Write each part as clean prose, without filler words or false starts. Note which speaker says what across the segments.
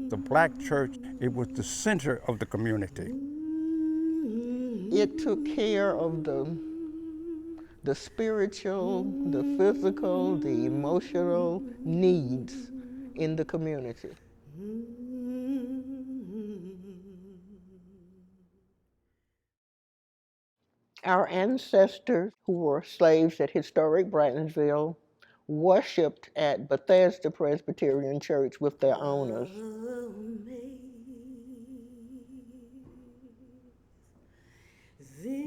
Speaker 1: The black church, it was the center of the community.
Speaker 2: It took care of the spiritual, the physical, the emotional needs in the community. Our ancestors, who were slaves at historic Brattonsville, worshiped at Bethesda Presbyterian Church with their owners.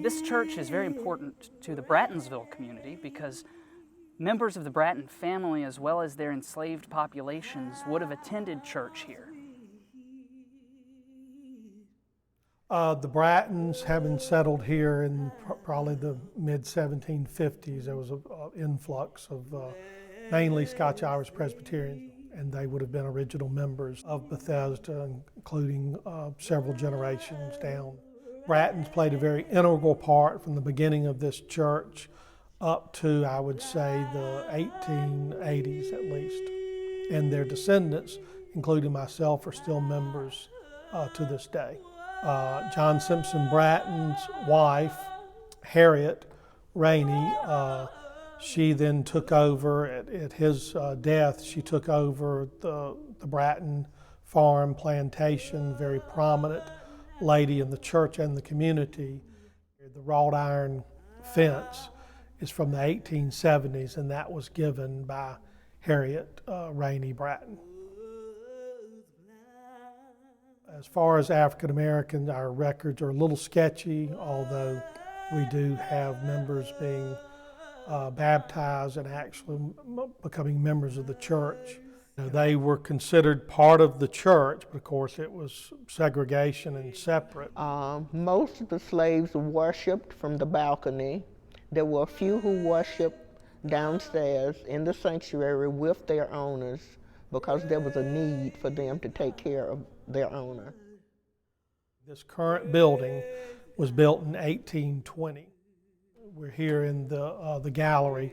Speaker 3: This church is very important to the Brattonsville community because members of the Bratton family, as well as their enslaved populations, would have attended church here.
Speaker 4: The Brattons, having settled here in probably the mid-1750s, there was an influx of mainly Scotch-Irish Presbyterians, and they would have been original members of Bethesda, including several generations down. Brattons played a very integral part from the beginning of this church up to, I would say, the 1880s at least. And their descendants, including myself, are still members to this day. John Simpson Bratton's wife, Harriet Rainey, she then took over, at his death, she took over the Bratton farm plantation, very prominent lady in the church and the community. The wrought iron fence is from the 1870s, and that was given by Harriet Rainey Bratton. As far as African Americans, our records are a little sketchy, although we do have members being baptized and actually becoming members of the church. You know, they were considered part of the church, but of course it was segregation and separate.
Speaker 2: Most of the slaves worshiped from the balcony. There were a few who worshiped downstairs in the sanctuary with their owners because there was a need for them to take care of their owner.
Speaker 4: This current building was built in 1820. We're here in the gallery,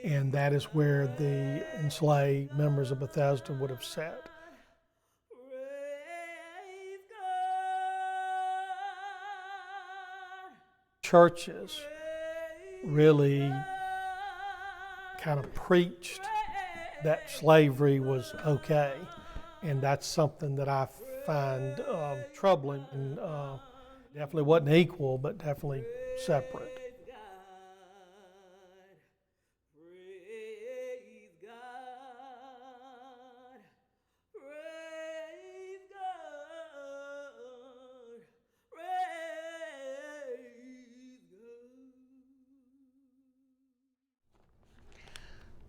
Speaker 4: and that is where the enslaved members of Bethesda would have sat. Churches really kind of preached that slavery was okay, and that's something that I find troubling, and definitely wasn't equal, but definitely separate.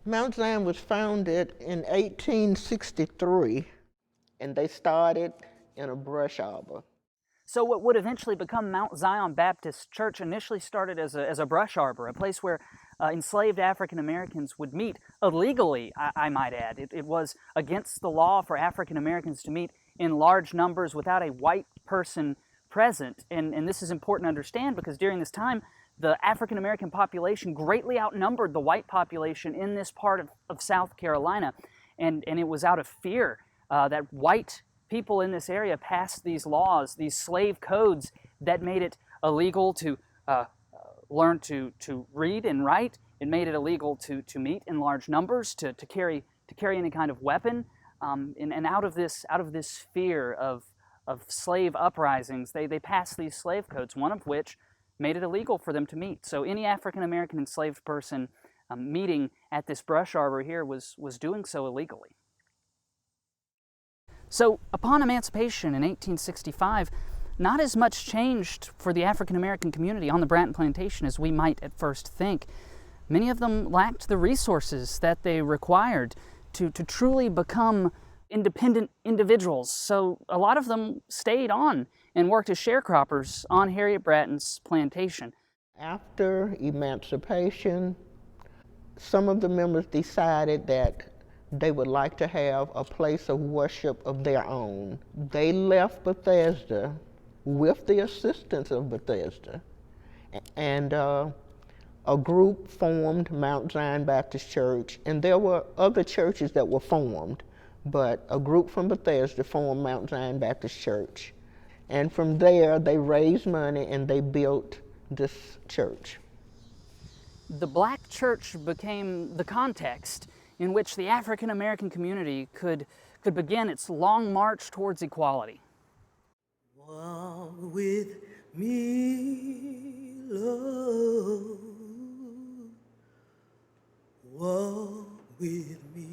Speaker 2: Mount Zion was founded in 1863, and they started in a brush arbor.
Speaker 3: So what would eventually become Mount Zion Baptist Church initially started as a brush arbor, a place where enslaved African Americans would meet illegally, I might add. It was against the law for African Americans to meet in large numbers without a white person present. And this is important to understand because during this time, the African American population greatly outnumbered the white population in this part of South Carolina. And it was out of fear that white people in this area passed these laws, these slave codes that made it illegal to learn to read and write. It made it illegal to meet in large numbers, to carry any kind of weapon. And out of this fear of slave uprisings, they passed these slave codes, one of which made it illegal for them to meet. So any African American enslaved person meeting at this brush arbor here was doing so illegally. So upon emancipation in 1865, not as much changed for the African American community on the Bratton plantation as we might at first think. Many of them lacked the resources that they required to truly become independent individuals. So a lot of them stayed on and worked as sharecroppers on Harriet Bratton's plantation.
Speaker 2: After emancipation, some of the members decided that they would like to have a place of worship of their own. They left Bethesda with the assistance of Bethesda and a group formed Mount Zion Baptist Church, and there were other churches that were formed, but a group from Bethesda formed Mount Zion Baptist Church. And from there, they raised money and they built this church.
Speaker 3: The black church became the context in which the African American community could begin its long march towards equality.
Speaker 5: Walk with me, Lord. Walk with me.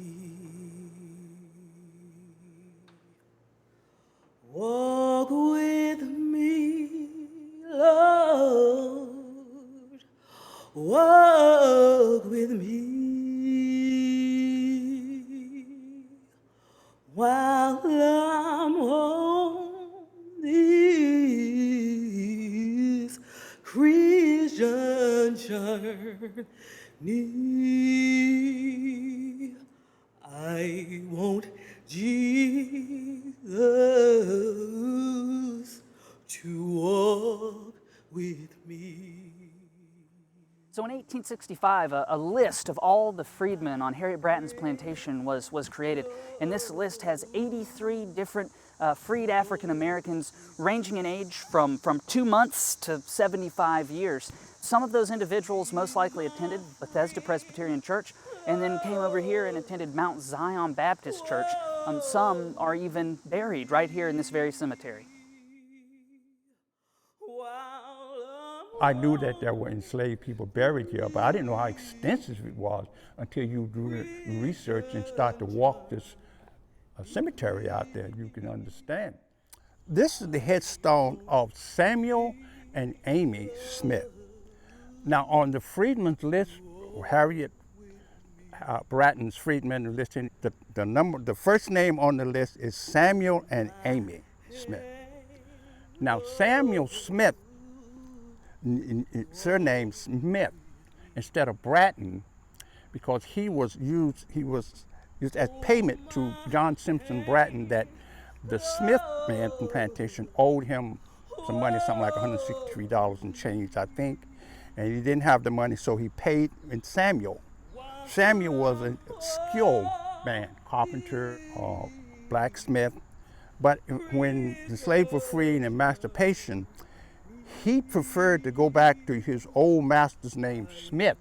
Speaker 5: Walk with me, Lord. Walk with me while I'm on this Christian journey. I want Jesus to walk with me.
Speaker 3: So in 1865, a list of all the freedmen on Harriet Bratton's plantation was created, and this list has 83 different freed African Americans ranging in age from 2 months to 75 years. Some of those individuals most likely attended Bethesda Presbyterian Church and then came over here and attended Mount Zion Baptist Church. Some are even buried right here in this very cemetery.
Speaker 1: I knew that there were enslaved people buried here, but I didn't know how extensive it was until you do the research and start to walk this cemetery out there. You can understand. This is the headstone of Samuel and Amy Smith. Now, on the freedmen's list, Harriet Bratton's freedmen listed, the first name on the list is Samuel and Amy Smith. Now, Samuel Smith, surname Smith, instead of Bratton, because he was used as payment to John Simpson Bratton, that the Smith man from plantation owed him some money, something like $163 and change, I think, and he didn't have the money, so he paid in Samuel. Samuel was a skilled man, carpenter, blacksmith, but when the slaves were freed in Emancipation, he preferred to go back to his old master's name, Smith,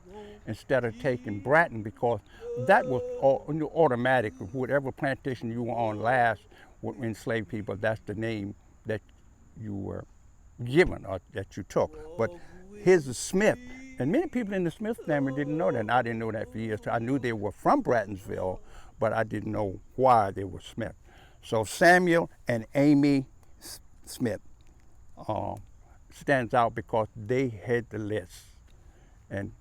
Speaker 1: instead of taking Bratton, because that was automatic. Whatever plantation you were on last with enslaved people, that's the name that you were given or that you took. But his is Smith. And many people in the Smith family didn't know that, and I didn't know that for years. I knew they were from Brattonsville, but I didn't know why they were Smith. So Samuel and Amy Smith stands out because they had the list. And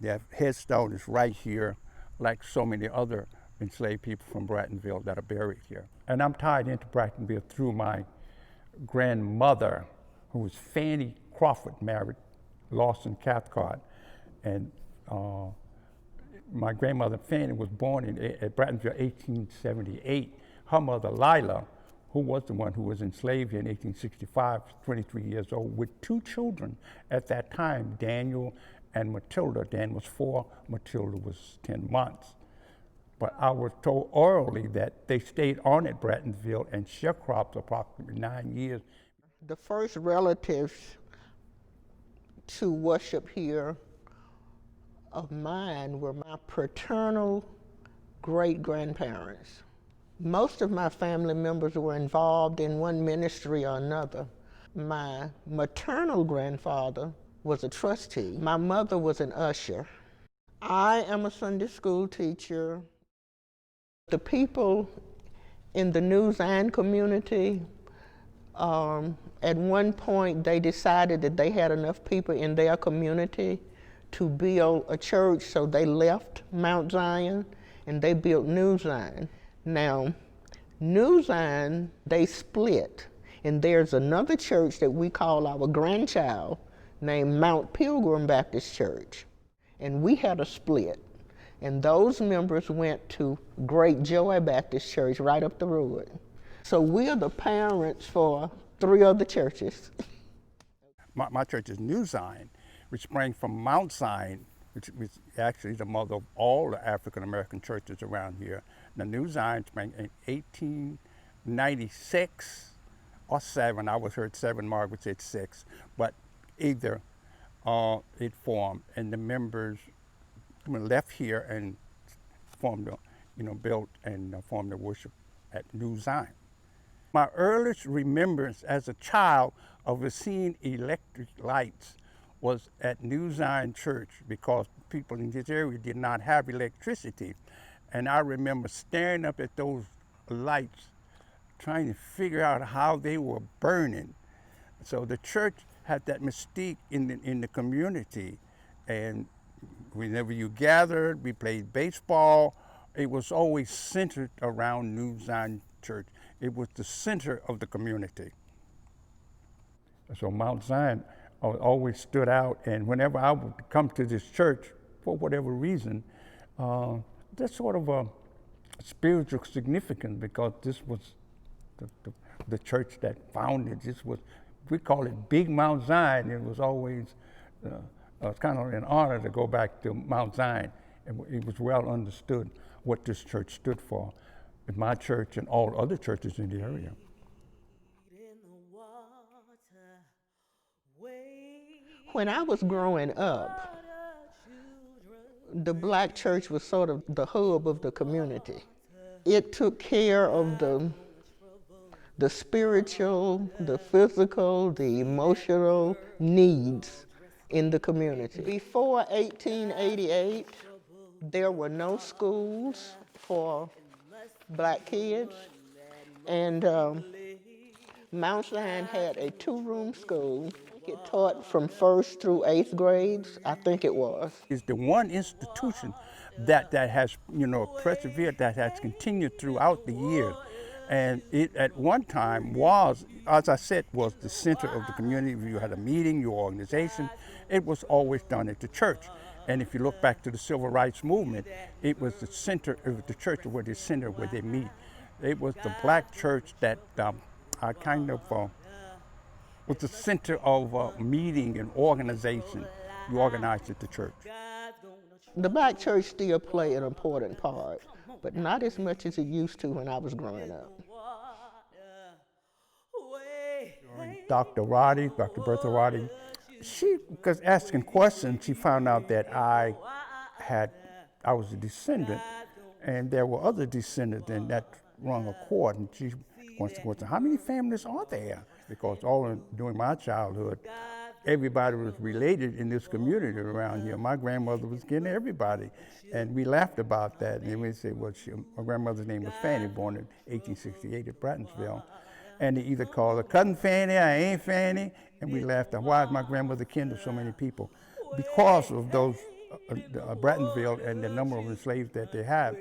Speaker 1: their headstone is right here, like so many other enslaved people from Brattonsville that are buried here. And I'm tied into Brattonsville through my grandmother, who was Fanny Crawford, married Lawson Cathcart. And my grandmother Fanny was born at Brattonsville 1878. Her mother Lila, who was the one who was enslaved here in 1865, 23 years old, with 2 children at that time, Daniel and Matilda. Dan was 4, Matilda was 10 months. But I was told orally that they stayed on at Brattonsville and sharecropped approximately 9 years.
Speaker 2: The first relatives to worship here of mine were my paternal great-grandparents. Most of my family members were involved in one ministry or another. My maternal grandfather was a trustee. My mother was an usher. I am a Sunday school teacher. The people in the New Zion community, at one point they decided that they had enough people in their community to build a church, so they left Mount Zion and they built New Zion. Now, New Zion, they split, and there's another church that we call our grandchild named Mount Pilgrim Baptist Church, and we had a split, and those members went to Great Joy Baptist Church right up the road. So we're the parents for 3 other churches.
Speaker 1: My church is New Zion, which sprang from Mount Zion, which actually is the mother of all the African American churches around here. The New Zion sprang in 1896 or 7. I was heard 7, Margaret said 6, but either it formed, and the members left here and formed, built and formed the worship at New Zion. My earliest remembrance as a child of seeing electric lights was at New Zion Church, because people in this area did not have electricity. And I remember staring up at those lights, trying to figure out how they were burning. So the church had that mystique in the community. And whenever you gathered, we played baseball. It was always centered around New Zion Church. It was the center of the community. So Mount Zion always stood out, and whenever I would come to this church, for whatever reason, there's sort of a spiritual significance, because this was the church that founded. This was, we call it Big Mount Zion. It was always kind of an honor to go back to Mount Zion. And it was well understood what this church stood for, in my church and all other churches in the area.
Speaker 2: When I was growing up, the black church was sort of the hub of the community. It took care of the spiritual, the physical, the emotional needs in the community. Before 1888, there were no schools for black kids, and Mount Zion had a 2-room school. It taught from 1st through 8th grades, I think it was.
Speaker 1: It's the one institution that has, persevered, that has continued throughout the years. And it at one time was, as I said, was the center of the community. If you had a meeting, your organization, it was always done at the church. And if you look back to the civil rights movement, it was the center of the church, where the center where they meet. It was the black church that was the center of meeting and organization. You organized at the church.
Speaker 2: The black church still play an important part, but not as much as it used to when I was growing up.
Speaker 1: Dr. Bertha Roddy, she was asking questions. She found out that I was a descendant, and there were other descendants, and that rung a chord. And she wants to question, how many families are there? Because during my childhood, everybody was related in this community around here. My grandmother was getting everybody, and we laughed about that. And we said, well, my grandmother's name was Fanny, born in 1868 at Brattonsville. And they either called her Cousin Fanny or Aunt Fanny, and we laughed at, why is my grandmother kin to so many people? Because of those Brattonsville and the number of enslaved that they have.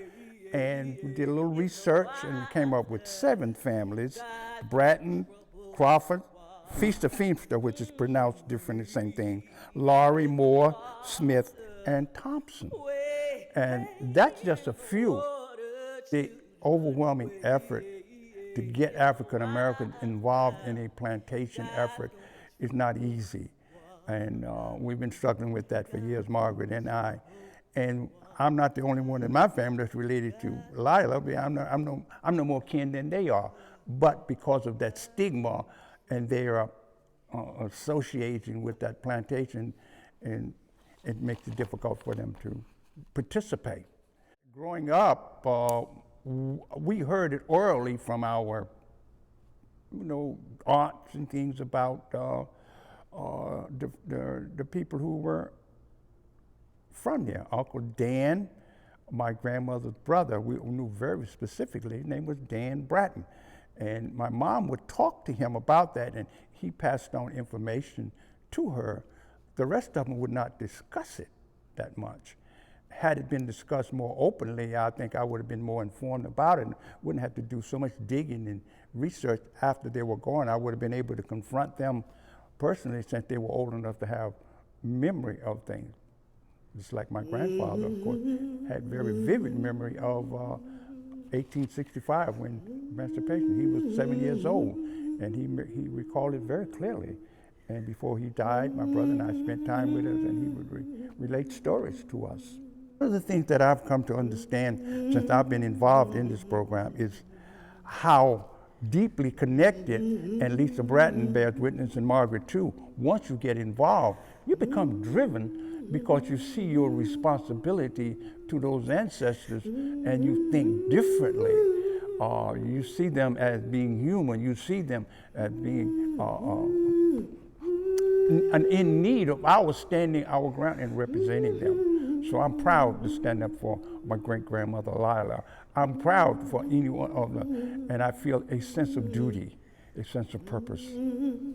Speaker 1: And we did a little research, and we came up with 7 families: Bratton, Crawford, Feaster, which is pronounced different, the same thing, Laurie, Moore, Smith, and Thompson. And that's just a few. The overwhelming effort to get African Americans involved in a plantation effort is not easy. And we've been struggling with that for years, Margaret and I. And I'm not the only one in my family that's related to Lila. I'm no more kin than they are. But because of that stigma and their association with that plantation, and it makes it difficult for them to participate. Growing up, we heard it orally from our, aunts and things about the people who were from there. Uncle Dan, my grandmother's brother, we knew very specifically, his name was Dan Bratton. And my mom would talk to him about that, and he passed on information to her. The rest of them would not discuss it that much. Had it been discussed more openly, I think I would have been more informed about it and wouldn't have to do so much digging and research after they were gone. I would have been able to confront them personally, since they were old enough to have memory of things. Just like my grandfather, of course, had very vivid memory of 1865 when Emancipation. He was 7 years old, and he recalled it very clearly. And before he died, my brother and I spent time with us, and he would relate stories to us. One of the things that I've come to understand since I've been involved in this program is how deeply connected, and Lisa Bratton bears witness, and Margaret too, once you get involved, you become driven because you see your responsibility to those ancestors and you think differently. You see them as being human, you see them as being in need of our standing our ground and representing them. So I'm proud to stand up for my great-grandmother Lila. I'm proud for any one of them, and I feel a sense of duty, a sense of purpose.
Speaker 5: Mm-hmm.